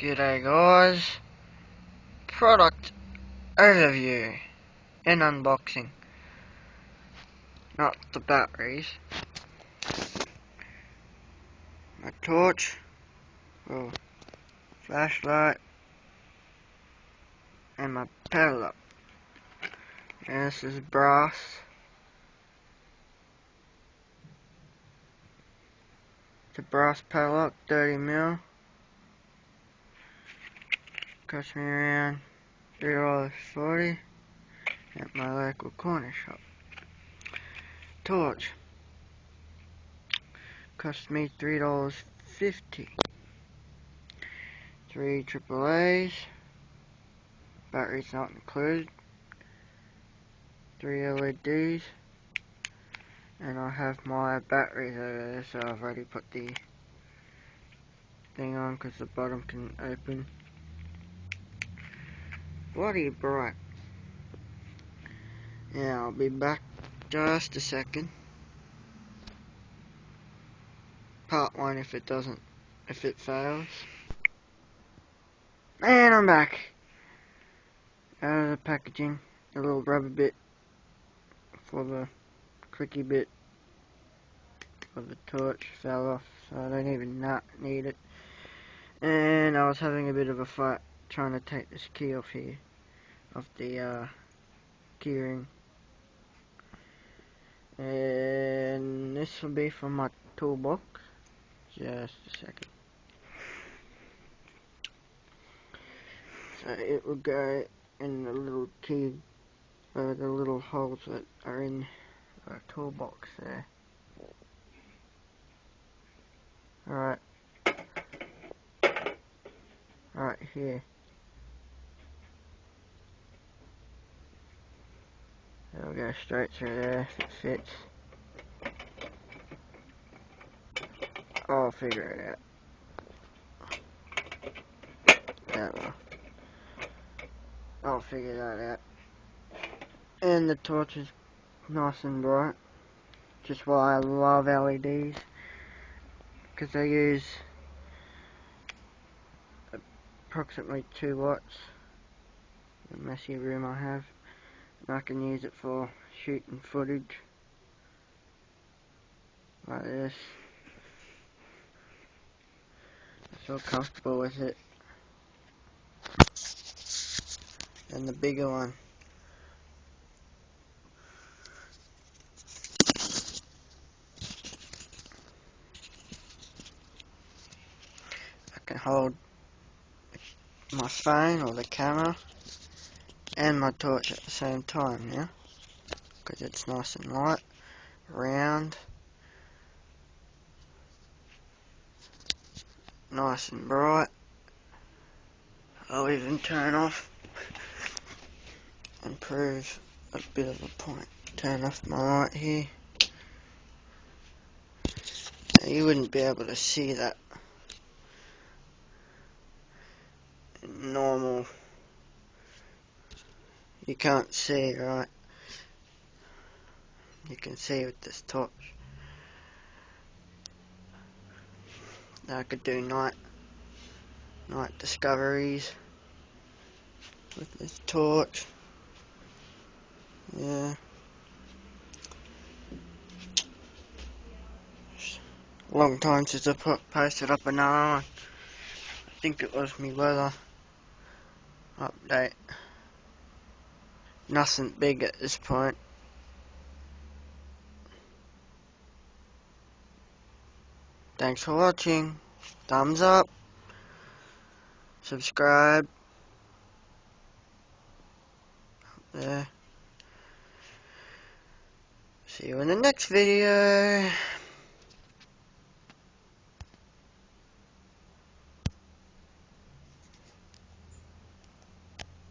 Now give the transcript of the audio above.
G'day guys, product overview and unboxing, not the batteries, my torch, flashlight, and my pedal. And this is brass. It's a brass pedal, 30mm. Cost me around $3.40 at my local corner shop. Torch cost me $3.50. 3 AAA's, batteries not included. 3 LEDs, and I have my batteries over there, so I've already put the thing on because the bottom can open. Bloody bright. Yeah, I'll be back just a second. Part 1 if it fails. And I'm back. Out of the packaging, a little rubber bit for the clicky bit of the torch fell off, so I don't even need it. And I was having a bit of a fight trying to take this key off here, off the key ring. And this will be from my toolbox. Just a second. So it will go in the little key, the little holes that are in the toolbox there. Alright. Right here. It'll go straight through there if it fits. I'll figure it out. Yeah, well, I'll figure that out. And the torch is nice and bright. Just why I love LEDs. Because they use approximately 2 watts. The messy room I have. And I can use it for shooting footage. Like this. I feel comfortable with it. And the bigger one. I can hold my phone or the camera and my torch at the same time now. Because it's nice and light, round, nice and bright. I'll even turn off and prove a bit of a point. Turn off my light here. Now you wouldn't be able to see that in normal. You can't see, right? You can see with this torch. Now I could do night discoveries with this torch. Yeah. Long time since I posted up another one. I think it was me weather update. Nothing big at this point. Thanks for watching. Thumbs up. Subscribe. There. See you in the next video.